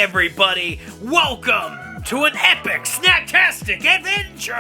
everybody! Welcome to an epic Snacktastic adventure!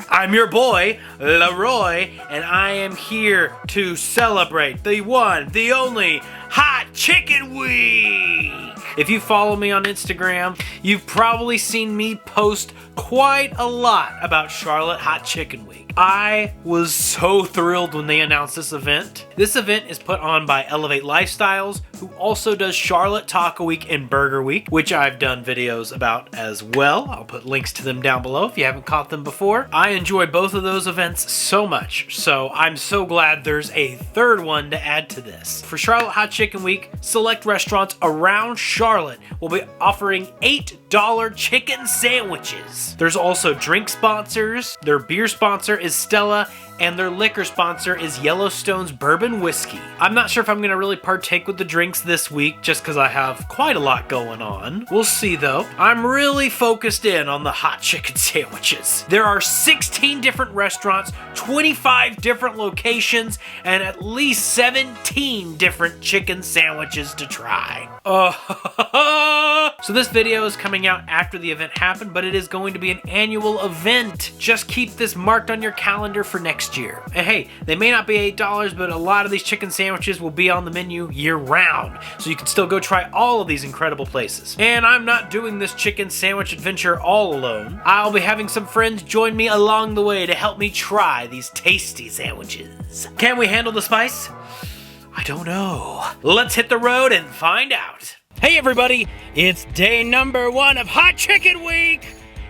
I'm your boy, Leroy, and I am here to celebrate the one, the only Hot Chicken Week! If you follow me on Instagram, you've probably seen me post quite a lot about Charlotte Hot Chicken Week. I was so thrilled when they announced this event. This event is put on by Elevate Lifestyles, who also does Charlotte Taco Week and Burger Week, which I've done videos about as well. I'll put links to them down below if you haven't caught them before. I enjoy both of those events so much, so I'm so glad there's a third one to add to this. For Charlotte Hot Chicken Week, select restaurants around Charlotte will be offering $8 chicken sandwiches. There's also drink sponsors. Their beer sponsor is Stella, and their liquor sponsor is Yellowstone's Bourbon Whiskey. I'm not sure if I'm gonna really partake with the drinks this week just because I have quite a lot going on. We'll see though. I'm really focused in on the hot chicken sandwiches. There are 16 different restaurants, 25 different locations, and at least 17 different chicken sandwiches to try. So this video is coming out after the event happened, but it is going to be an annual event. Just keep this marked on your calendar for next year. And hey, they may not be $8, but a lot of these chicken sandwiches will be on the menu year round, so you can still go try all of these incredible places. And I'm not doing this chicken sandwich adventure all alone. I'll be having some friends join me along the way to help me try these tasty sandwiches. Can we handle the spice? I don't know. Let's hit the road and find out. Hey everybody, it's day number 1 of Hot Chicken Week,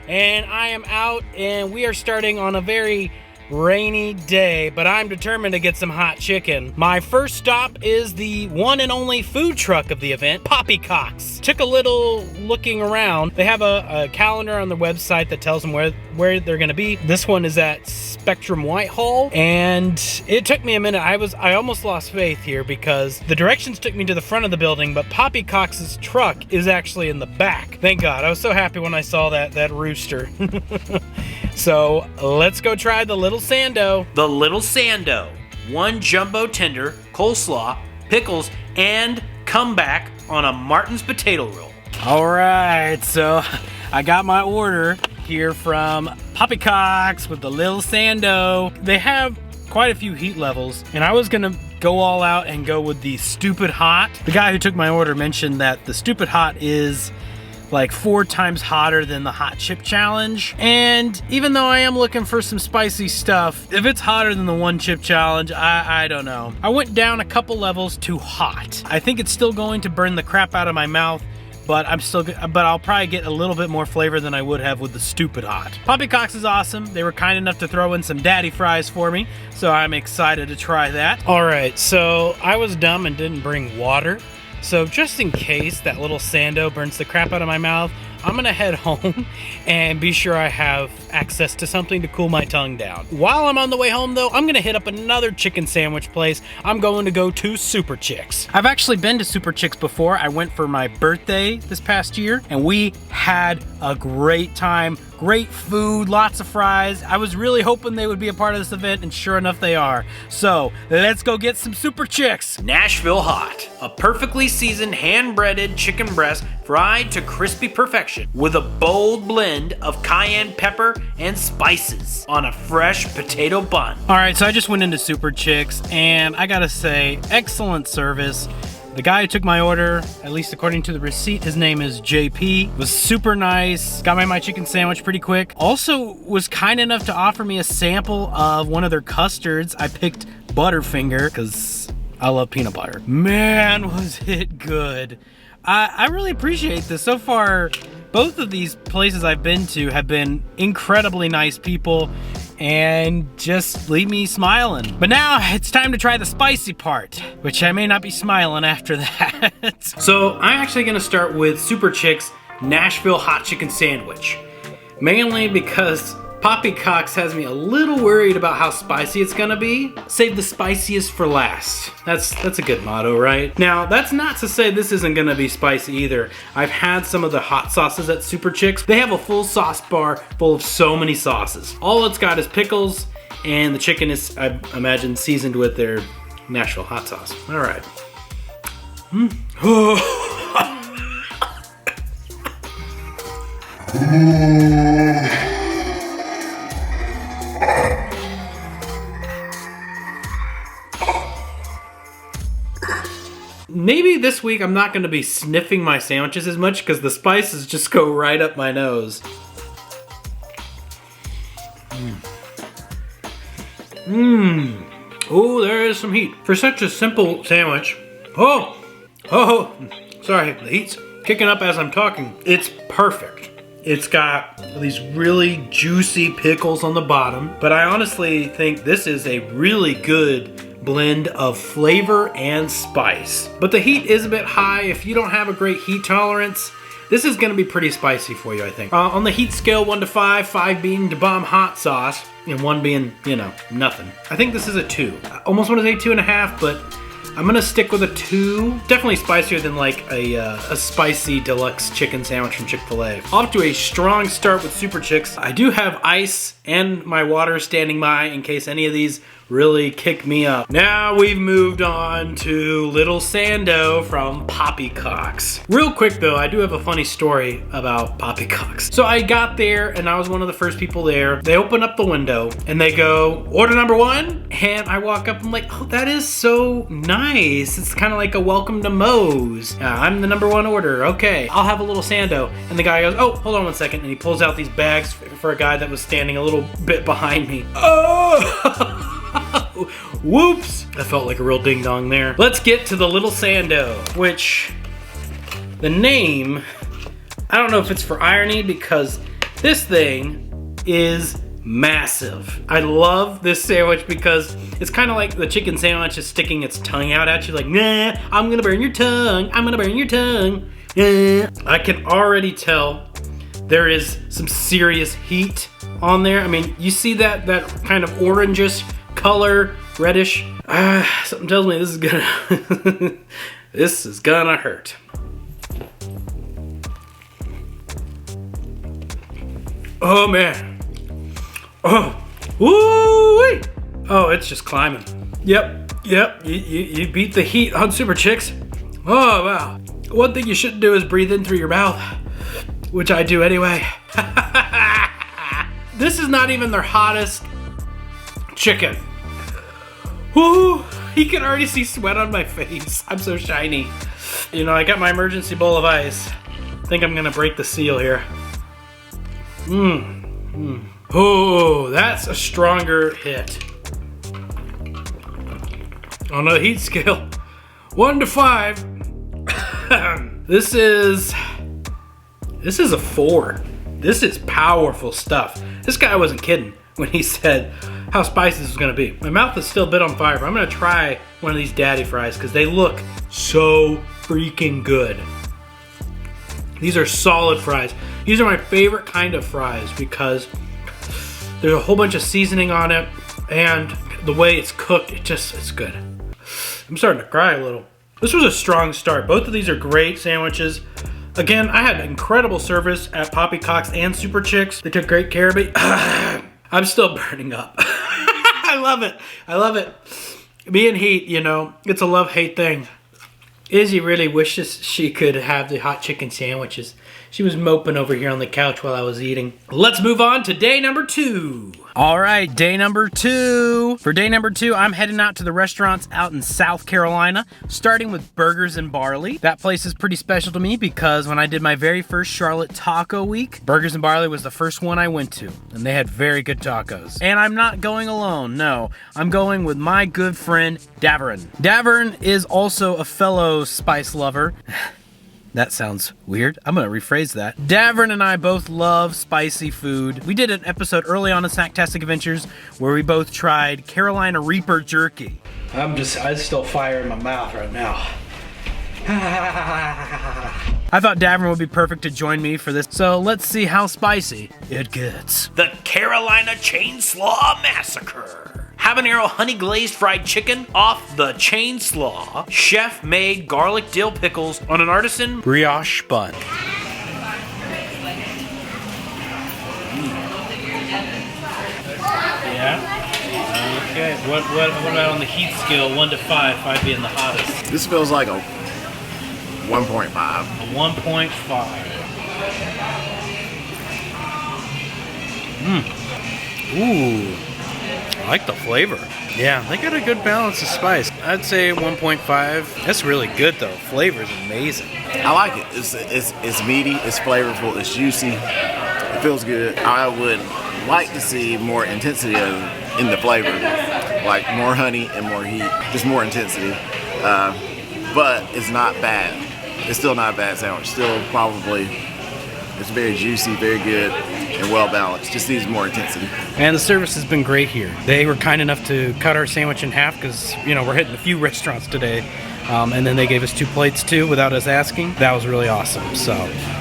and I am out and we are starting on a very rainy day, but I'm determined to get some hot chicken. My first stop is the one and only food truck of the event, Poppycox. Took a little looking around. They have a calendar on their website that tells them where they're gonna be. This one is at Spectrum Whitehall, and it took me a minute. I almost lost faith here because the directions took me to the front of the building, but Poppycox's truck is actually in the back. Thank God. I was so happy when I saw that rooster. So let's go try the Little Sando. The Little Sando. 1 jumbo tender, coleslaw, pickles, and comeback on a Martin's potato roll. All right, so I got my order here from Poppycox with the Little Sando. They have quite a few heat levels, and I was gonna go all out and go with the Stupid Hot. The guy who took my order mentioned that the Stupid Hot is like 4 times hotter than the Hot Chip Challenge. And even though I am looking for some spicy stuff, if it's hotter than the 1 chip challenge, I don't know. I went down a couple levels to hot. I think it's still going to burn the crap out of my mouth, but I'll probably get a little bit more flavor than I would have with the Stupid Hot. Poppycox is awesome. They were kind enough to throw in some daddy fries for me, so I'm excited to try that. All right, so I was dumb and didn't bring water. So just in case that Little Sando burns the crap out of my mouth, I'm gonna head home and be sure I have access to something to cool my tongue down. While I'm on the way home though, I'm gonna hit up another chicken sandwich place. I'm going to go to Superchix. I've actually been to Superchix before. I went for my birthday this past year and we had a great time. Great food, lots of fries. I was really hoping they would be a part of this event, and sure enough they are. So let's go get some Superchix. Nashville Hot, a perfectly seasoned hand-breaded chicken breast fried to crispy perfection with a bold blend of cayenne pepper and spices on a fresh potato bun. All right, so I just went into Superchix, and I gotta say, excellent service. The guy who took my order, at least according to the receipt, his name is JP, was super nice, got my chicken sandwich pretty quick. Also was kind enough to offer me a sample of one of their custards. I picked Butterfinger because I love peanut butter. Man, was it good. I really appreciate this. So far, both of these places I've been to have been incredibly nice people and just leave me smiling. But now it's time to try the spicy part, which I may not be smiling after that. So I'm actually gonna start with Superchix Nashville Hot Chicken Sandwich. Mainly because Poppycox has me a little worried about how spicy it's gonna be. Save the spiciest for last. That's a good motto, right? Now, that's not to say this isn't gonna be spicy either. I've had some of the hot sauces at Superchix. They have a full sauce bar full of so many sauces. All it's got is pickles, and the chicken is, I imagine, seasoned with their Nashville hot sauce. All right. Maybe this week I'm not going to be sniffing my sandwiches as much because the spices just go right up my nose. Oh, there is some heat. For such a simple sandwich. Sorry, the heat's kicking up as I'm talking. It's perfect. It's got these really juicy pickles on the bottom, but I honestly think this is a really good blend of flavor and spice. But the heat is a bit high. If you don't have a great heat tolerance, this is gonna be pretty spicy for you, I think. On the heat scale, 1 to 5, 5 being the bomb hot sauce, and 1 being, you know, nothing. I think this is a 2. I almost wanna say 2.5, but I'm gonna stick with a 2. Definitely spicier than like a spicy deluxe chicken sandwich from Chick-fil-A. Off to a strong start with Superchix. I do have ice and my water standing by in case any of these really kick me up. Now we've moved on to Little Sando from Poppycox. Real quick though, I do have a funny story about Poppycox. So I got there and I was one of the first people there. They open up the window and they go, order number 1. And I walk up and I'm like, oh, that is so nice. It's kind of like a welcome to Moe's. I'm the number 1 order. Okay, I'll have a Little Sando. And the guy goes, oh, hold on 1 second. And he pulls out these bags for a guy that was standing a little bit behind me. Oh! Whoops! I felt like a real ding dong there. Let's get to the Little Sando, which the name, I don't know if it's for irony because this thing is massive. I love this sandwich because it's kind of like the chicken sandwich is sticking its tongue out at you like, nah, I'm gonna burn your tongue. I'm gonna burn your tongue. I can already tell there is some serious heat on there. I mean, you see that kind of orangish color, reddish. Something tells me this is gonna this is gonna hurt. Oh man. Oh. Woo-wee. Oh, it's just climbing. Yep. You beat the heat on Superchix. Oh wow. One thing you shouldn't do is breathe in through your mouth, which I do anyway. This is not even their hottest chicken. Woo! You can already see sweat on my face. I'm so shiny. You know, I got my emergency bowl of ice. I think I'm gonna break the seal here. Oh, that's a stronger hit. On a heat scale, 1 to 5. This is a 4. This is powerful stuff. This guy wasn't kidding when he said how spicy this was gonna be. My mouth is still a bit on fire, but I'm gonna try one of these daddy fries because they look so freaking good. These are solid fries. These are my favorite kind of fries because there's a whole bunch of seasoning on it and the way it's cooked, it's good. I'm starting to cry a little. This was a strong start. Both of these are great sandwiches. Again, I had incredible service at Poppycox and Superchix. They took great care of me. I'm still burning up. I love it. Being heat, you know, it's a love-hate thing. Izzy really wishes she could have the hot chicken sandwiches. She was moping over here on the couch while I was eating. Let's move on to day number 2. All right, day number 2. For day number 2, I'm heading out to the restaurants out in South Carolina, starting with Burgers and Barley. That place is pretty special to me because when I did my very first Charlotte Taco Week, Burgers and Barley was the first one I went to, and they had very good tacos. And I'm not going alone, no. I'm going with my good friend, Davern. Davern is also a fellow spice lover. That sounds weird. I'm gonna rephrase that. Davern and I both love spicy food. We did an episode early on in Snacktastic Adventures where we both tried Carolina Reaper jerky. I still fire in my mouth right now. I thought Davern would be perfect to join me for this, so let's see how spicy it gets. The Carolina Chainslaw Massacre. Habanero honey glazed fried chicken off the chain slaw. Chef made garlic dill pickles on an artisan brioche bun. Yeah? Okay, what about on the heat scale, 1 to 5, 5 being the hottest? This feels like a 1.5. A 1.5. Ooh, I like the flavor. Yeah, they got a good balance of spice. I'd say 1.5. That's really good though. Flavor's amazing. I like it. It's meaty, it's flavorful, it's juicy. It feels good. I would like to see more intensity in the flavor, like more honey and more heat, just more intensity. But it's not bad. It's still not a bad sandwich. Still probably, it's very juicy, very good, and well balanced. Just needs more intensity. And the service has been great here. They were kind enough to cut our sandwich in half because, you know, we're hitting a few restaurants today. And then they gave us 2 plates too without us asking. That was really awesome. So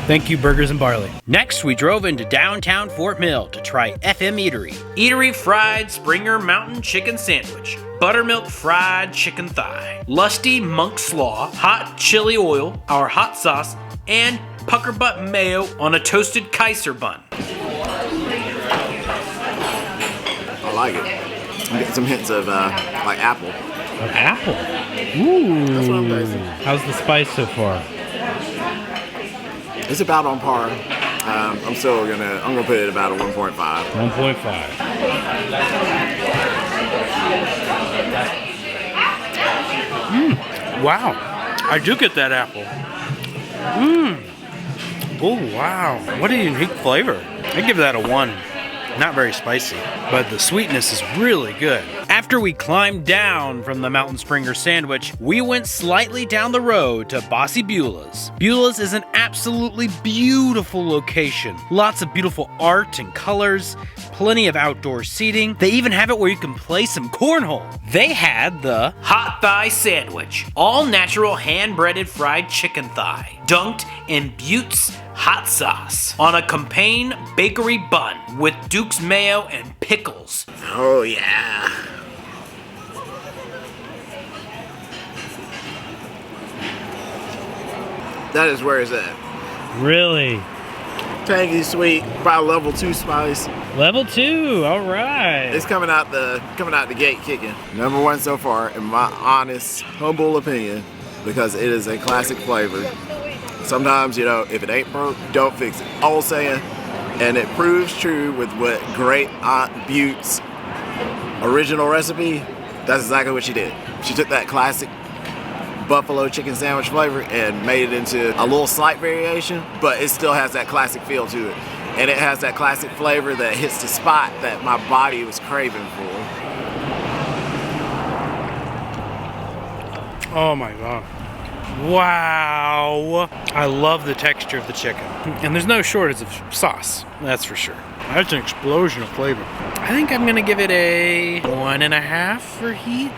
thank you, Burgers and Barley. Next, we drove into downtown Fort Mill to try FM Eatery. Eatery fried Springer Mountain Chicken Sandwich, buttermilk fried chicken thigh, lusty monk slaw, hot chili oil, our hot sauce, and pucker butt mayo on a toasted Kaiser bun. I like it. I'm getting some hints of like apple. An apple? Ooh. That's what I'm tasting. How's the spice so far? It's about on par. I'm gonna put it about a 1.5. 1.5. Wow. I do get that apple. Oh, wow. What a unique flavor. I give that a 1. Not very spicy, but the sweetness is really good. After we climbed down from the Mountain Springer sandwich, we went slightly down the road to Bossy Beulah's. Beulah's is an absolutely beautiful location. Lots of beautiful art and colors, plenty of outdoor seating. They even have it where you can play some cornhole. They had the hot thigh sandwich, all natural hand-breaded fried chicken thigh, dunked in Butte's hot sauce on a Campaign bakery bun with Duke's mayo and pickles. Oh yeah. That is where it's at. Really? Tangy, sweet, probably level 2 spice. Level 2, all right. It's coming out the gate kicking. Number 1 so far, in my honest, humble opinion, because it is a classic flavor. Sometimes, you know, if it ain't broke, don't fix it. Old saying, and it proves true with what great Aunt Butte's original recipe. That's exactly what she did. She took that classic buffalo chicken sandwich flavor and made it into a little slight variation, but it still has that classic feel to it. And it has that classic flavor that hits the spot that my body was craving for. Oh my God. Wow. I love the texture of the chicken. And there's no shortage of sauce, that's for sure. That's an explosion of flavor. I think I'm gonna give it a 1.5 for heat.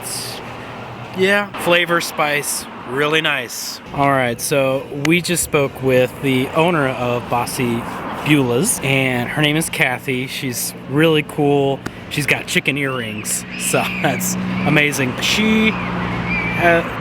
Yeah, flavor, spice, really nice. All right, so we just spoke with the owner of Bossy Beulah's, and her name is Kathy. She's really cool. She's got chicken earrings, so that's amazing. She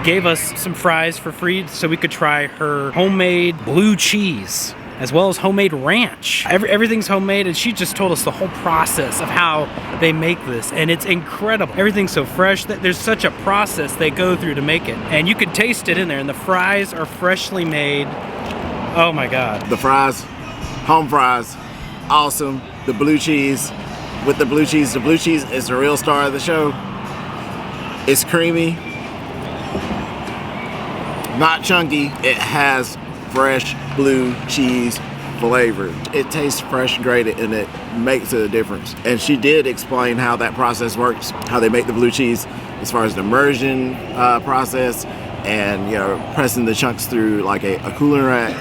gave us some fries for free so we could try her homemade blue cheese as well as homemade ranch. Everything's homemade, and she just told us the whole process of how they make this, and it's incredible. Everything's so fresh. There's such a process they go through to make it, and you can taste it in there, and the fries are freshly made. Oh my God. The fries, home fries, awesome. The blue cheese, with the blue cheese is the real star of the show. It's creamy, not chunky. It has fresh blue cheese flavor. It tastes fresh grated, and it makes a difference. And she did explain how that process works, how they make the blue cheese as far as the immersion process, and you know, pressing the chunks through like a cooling rack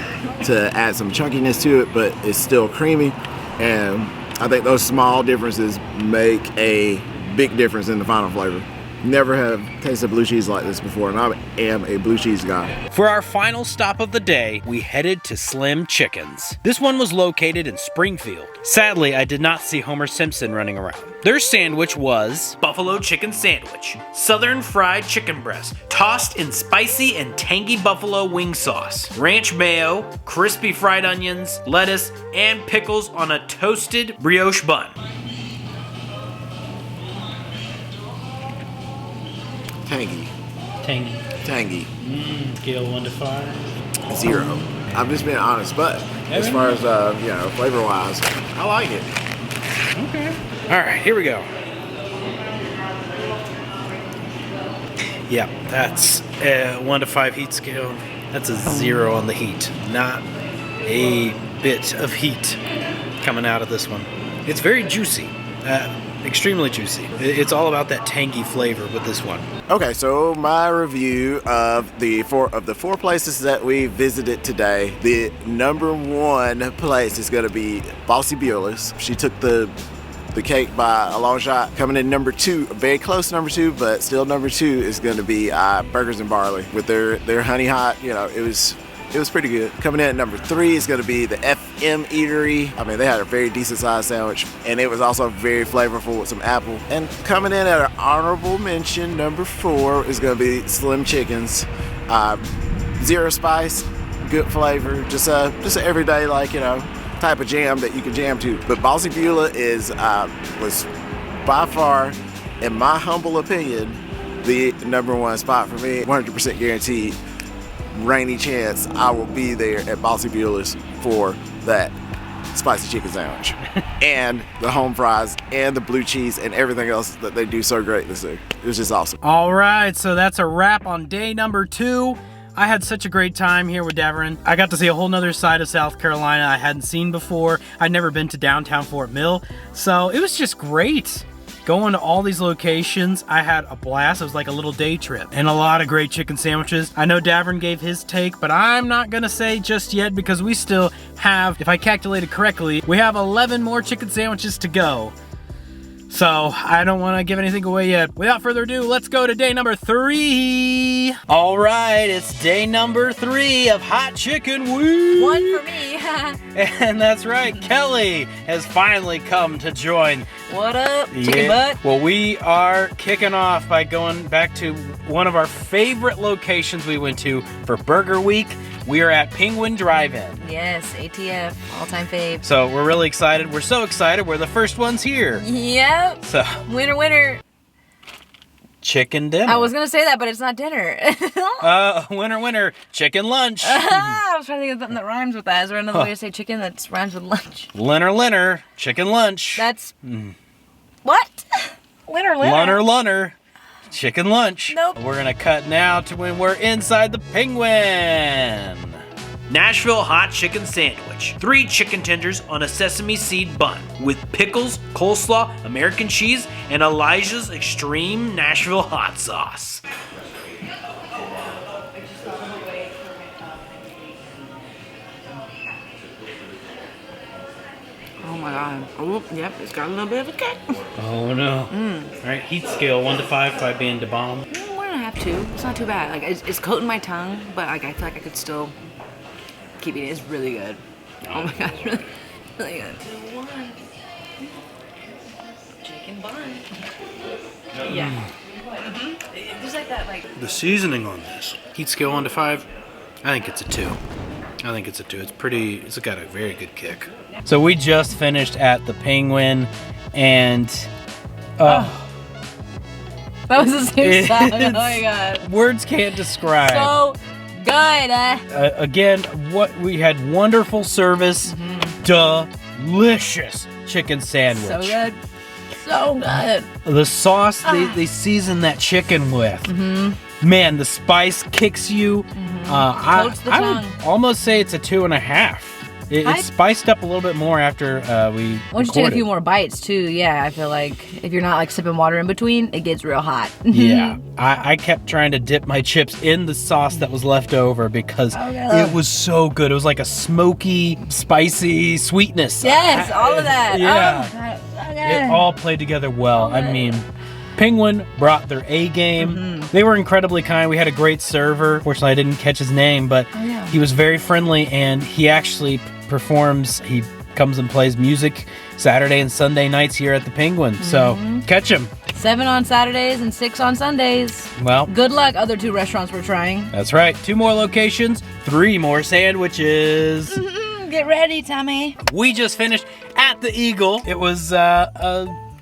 to add some chunkiness to it, but it's still creamy. And I think those small differences make a big difference in the final flavor. Never have tasted blue cheese like this before, and I am a blue cheese guy. For our final stop of the day, we headed to Slim Chickens. This one was located in Springfield. Sadly, I did not see Homer Simpson running around. Their sandwich was buffalo chicken sandwich, southern fried chicken breast, tossed in spicy and tangy buffalo wing sauce, ranch mayo, crispy fried onions, lettuce, and pickles on a toasted brioche bun. Tangy. Scale 1 to 5. 0. I'm just being honest, but as far as you know, flavor wise, I like it. Okay. All right, here we go. Yeah, that's a 1 to 5 heat scale. That's a 0 on the heat. Not a bit of heat coming out of this one. It's very juicy. Extremely juicy. It's all about that tangy flavor with this one. Okay, so my review of the four places that we visited today, the number 1 place is going to be Bossy Beulah's. She took the cake by a long shot. Coming in number 2, very close number 2, but still number 2 is going to be Burgers and Barley with their honey hot. You know, it was pretty good. Coming in at number 3 is going to be the FM Eatery. I mean, they had a very decent sized sandwich, and it was also very flavorful with some apple. And coming in at an honorable mention, number 4 is going to be Slim Chickens. 0 spice, good flavor, just an everyday, like, you know, type of jam that you can jam to. But Bossy Beulah was by far, in my humble opinion, the number 1 spot for me. 100% guaranteed. Rainy chance I will be there at Bossy Beulah's for that spicy chicken sandwich and the home fries and the blue cheese and everything else that they do so great this year. It was just awesome. All right, so that's a wrap on day number 2. I had such a great time here with Deverin. I got to see a whole nother side of South Carolina I hadn't seen before. I'd never been to downtown Fort Mill, so it was just great. Going to all these locations, I had a blast. It was like a little day trip and a lot of great chicken sandwiches. I know Davern gave his take, but I'm not gonna say just yet because we still have, if I calculated correctly, we have 11 more chicken sandwiches to go. So I don't want to give anything away yet. Without further ado, let's go to day number 3. All right, it's day number 3 of Hot Chicken Week. 1 for me. And that's right, Kelly has finally come to join. What up, chicken butt? Well, we are kicking off by going back to one of our favorite locations we went to for Burger Week. We are at Penguin Drive-In. Yes, ATF, all-time fave. So we're really excited. We're so excited. We're the first ones here. Yep. So Winner, winner. Chicken dinner. I was gonna say that, but it's not dinner. Winner, winner. Chicken lunch. I was trying to think of something that rhymes with that. Is there another way to say chicken that rhymes with lunch? Lunner. Chicken lunch. That's what? Winner. Lunner. Chicken lunch. Nope. We're gonna cut now to when we're inside the Penguin. Nashville hot chicken sandwich. 3 chicken tenders on a sesame seed bun with pickles, coleslaw, American cheese, and Elijah's Extreme Nashville hot sauce. Oh my god. Oh, yep, it's got a little bit of a kick. Oh no. All right, heat scale 1 to 5, 5 being the bomb. 1.5, 2. It's not too bad. Like it's coating my tongue, but like I feel like I could still keep eating. It's really good. Oh my god, really, really good. 1. Chicken bun. Yeah. There's like that The seasoning on this. Heat scale 1 to 5, I think it's a 2. It's got a very good kick. So we just finished at the Penguin, and that was the same sound. Oh my god. Words can't describe. So good. Again, we had wonderful service, delicious chicken sandwich. So good. So good. The sauce they season that chicken with. Man, the spice kicks you. I would almost say it's a 2.5. It's spiced up a little bit more after we Once you take a few more bites too, yeah, I feel like if you're not like sipping water in between, it gets real hot. Yeah, I kept trying to dip my chips in the sauce that was left over because it was so good. It was like a smoky, spicy sweetness. Yes, all of that. Yeah, oh, God. Okay. It all played together well. I mean, Penguin brought their A game. They were incredibly kind. We had a great server. Fortunately, I didn't catch his name, but he was very friendly, and he actually performs. He comes and plays music Saturday and Sunday nights here at the Penguin. So catch him. 7 on Saturdays and 6 on Sundays. Well, good luck, other 2 restaurants we're trying. That's right. 2 more locations, 3 more sandwiches. Get ready, Tommy. We just finished at the Eagle. It was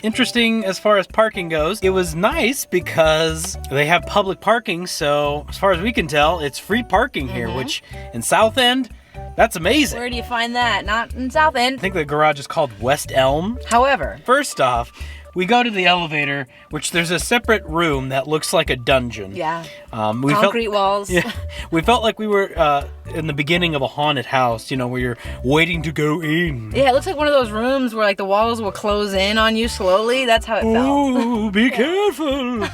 interesting as far as parking goes. It was nice because they have public parking, so as far as we can tell, it's free parking here, which in South End, That's amazing. Where do you find that? Not in South I End. think the garage is called West Elm. However, First off, we go to the elevator, which there's a separate room that looks like a dungeon. yeah, We concrete walls. Yeah, we felt like we were in the beginning of a haunted house, you know, where you're waiting to go in. Yeah, it looks like one of those rooms where like the walls will close in on you slowly. That's how it felt. Oh, be careful.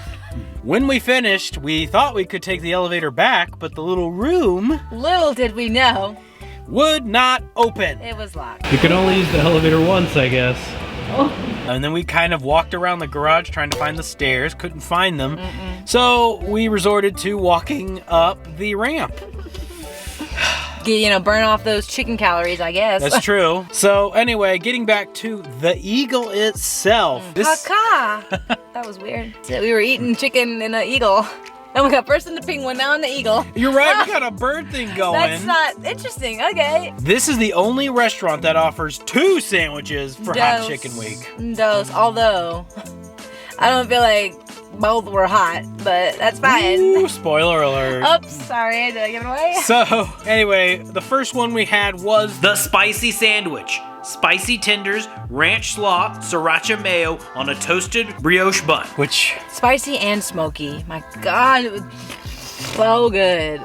When we finished, we thought we could take the elevator back, but the little room Little did we know, would not open. it was locked. You could only use the elevator once, I guess. And then we kind of walked around the garage trying to find the stairs, couldn't find them. So we resorted to walking up the ramp. Burn off those chicken calories, I guess. That's true. So anyway, getting back to the eagle itself. Caca. That was weird. So we were eating chicken and an eagle. And we got first in the penguin, now in the eagle. You're right, we got a bird thing going. That's not interesting. Okay. This is the only restaurant that offers 2 sandwiches for Hot Chicken Week. Although, I don't feel like both were hot, but that's fine. Ooh, spoiler alert. Oops, sorry, did I give it away? So, anyway, the first one we had was the spicy sandwich. Spicy tenders, ranch slaw, sriracha mayo on a toasted brioche bun. Which... Spicy and smoky. My God, it was so good.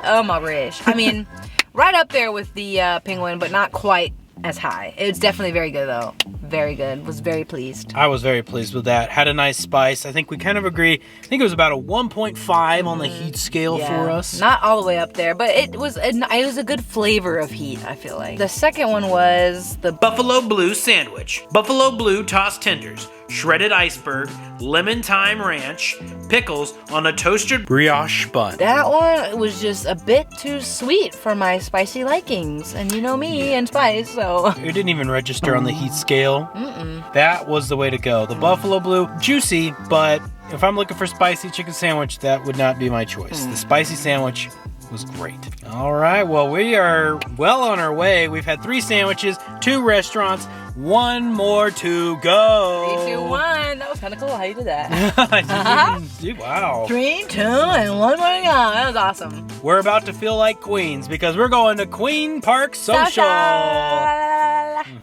Oh my gosh. I mean, right up there with the penguin, but not quite as high. It's definitely very good though. Very good. Was very pleased. I was very pleased with that. Had a nice spice. I think we kind of agree. I think it was about a 1.5 on the heat scale for us. Not all the way up there, but it was a good flavor of heat, I feel like. The second one was the Buffalo Blue sandwich. Buffalo Blue tossed tenders, shredded iceberg, lemon thyme ranch, pickles on a toasted brioche bun. That one was just a bit too sweet for my spicy likings. And you know me and spice, so. It didn't even register on the heat scale. That was the way to go. The Buffalo Blue, juicy, but if I'm looking for spicy chicken sandwich, that would not be my choice. The spicy sandwich was great. All right, well, we are well on our way. We've had 3 sandwiches, 2 restaurants, 1 more to go. 3, 2, 1. That was kind of cool how you did that. Wow. 3, 2, and 1 more to go. That was awesome. We're about to feel like queens because we're going to Queen Park Social.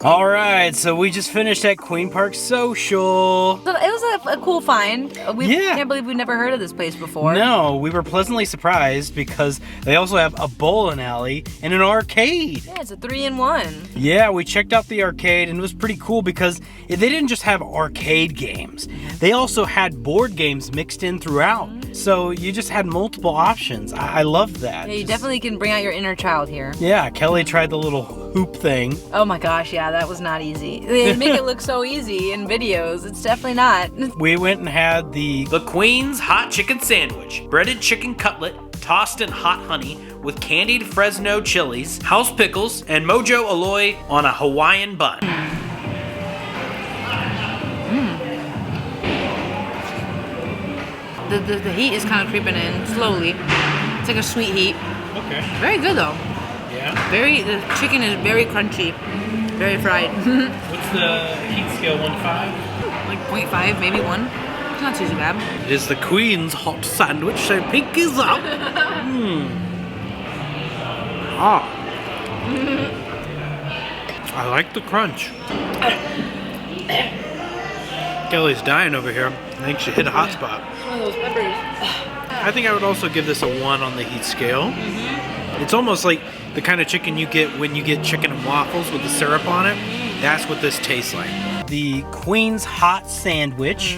All right, so we just finished at Queen Park Social. So it was a cool find. We Yeah. can't believe we've never heard of this place before. No, we were pleasantly surprised because they also have a bowling alley and an arcade. Yeah, it's a 3-in-1. Yeah, we checked out the arcade and it was pretty cool because they didn't just have arcade games. They also had board games mixed in throughout. So you just had multiple options. I loved that. Yeah, you definitely can bring out your inner child here. Yeah, Kelly tried the little hoop thing. Oh my gosh, yeah, that was not easy. They make it look so easy in videos. It's definitely not. We went and had the Queen's Hot Chicken Sandwich. Breaded chicken cutlet, tossed in hot honey with candied Fresno chilies, house pickles, and mojo alloy on a Hawaiian bun. The heat is kind of creeping in slowly. It's like a sweet heat. Okay. Very good though. Yeah. The chicken is very crunchy, very fried. What's the heat scale, 1 to 5? Like 0.5, maybe 1. It's not too bad. It is the Queen's Hot Sandwich, so pinkies up. I like the crunch. Kelly's dying over here. I think she hit a hot spot. One of those peppers. I think I would also give this a 1 on the heat scale. It's almost like the kind of chicken you get when you get chicken and waffles with the syrup on it. That's what this tastes like. The Queen's Hot Sandwich.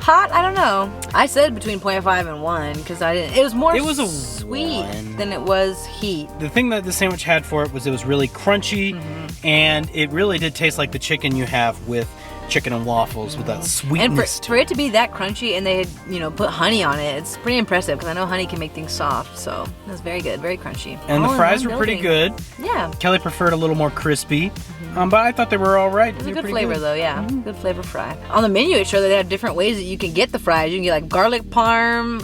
Hot? I don't know. I said between 0.5 and 1 because I didn't. It was more It was a sweet 1. than it was heat. The thing that the sandwich had for it was really crunchy, and it really did taste like the chicken you have with chicken and waffles with that And sweetness. for it to be that crunchy and they had, put honey on it, it's pretty impressive because I know honey can make things soft. So it was very good, very crunchy. And the All in fries one were pretty building. good. Yeah. Kelly preferred a little more crispy, but I thought they were all right. It was They a were good pretty flavor though, yeah. Good flavor fry. On the menu it showed that they have different ways that you can get the fries. You can get like garlic parm,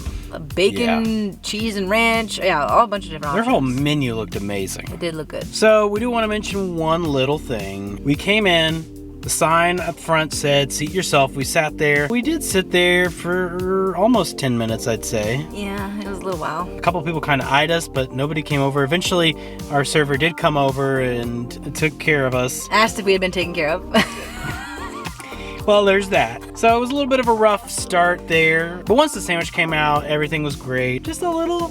bacon, cheese, and ranch. Yeah, all a bunch of different Their options. whole menu looked amazing. It did look good. So we do want to mention one little thing. We came in, the sign up front said, seat yourself. We sat there. We did sit there for almost 10 minutes, I'd say. Yeah, it was a little while. A couple people kind of eyed us, but nobody came over. Eventually, our server did come over and took care of us. Asked if we had been taken care of. Well, there's that. So it was a little bit of a rough start there. But once the sandwich came out, everything was great. Just a little,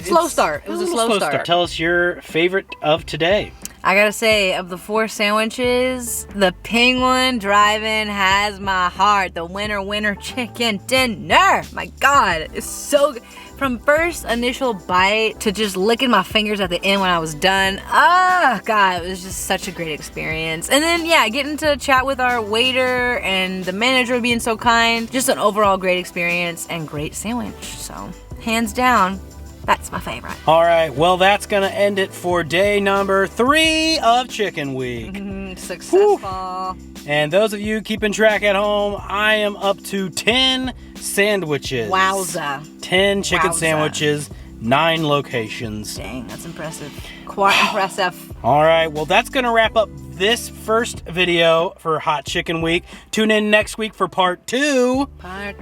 Slow start. It was a slow start. Tell us your favorite of today. I gotta say, of the 4 sandwiches, the penguin drive-in has my heart. The winner chicken dinner. My God, it's so good. From first initial bite to just licking my fingers at the end when I was done. Oh, God, it was just such a great experience. And then, yeah, getting to chat with our waiter and the manager being so kind. Just an overall great experience and great sandwich. So, hands down, that's my favorite. All right, well, that's going to end it for day number 3 of Chicken Week. Successful. Woo. And those of you keeping track at home, I am up to 10 sandwiches. Wowza. 10 chicken Wowza. sandwiches, 9 locations. Dang, that's impressive. Quite impressive. All right, well, that's going to wrap up this first video for Hot Chicken Week. Tune in next week for part 2. Part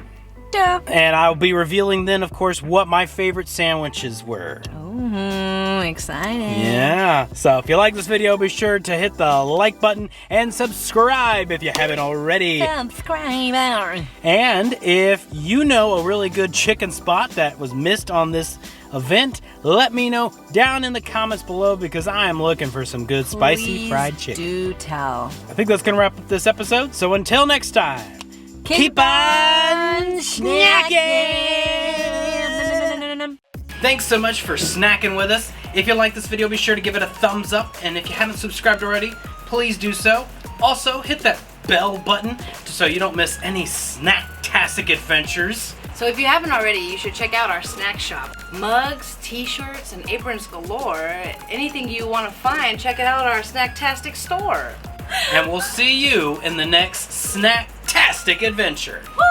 2. And I'll be revealing then, of course, what my favorite sandwiches were. Ooh, exciting. Yeah. So if you like this video, be sure to hit the like button and subscribe if you haven't already. Subscriber. And if you know a really good chicken spot that was missed on this event, let me know down in the comments below because I am looking for some good spicy fried chicken. Do tell. I think that's going to wrap up this episode. So until next time, keep on snacking! Thanks so much for snacking with us. If you like this video, be sure to give it a thumbs up. And if you haven't subscribed already, please do so. Also, hit that bell button so you don't miss any Snacktastic adventures. So if you haven't already, you should check out our snack shop. Mugs, t-shirts, and aprons galore. Anything you want to find, check it out at our Snacktastic store. And we'll see you in the next Snacktastic adventure. Woo!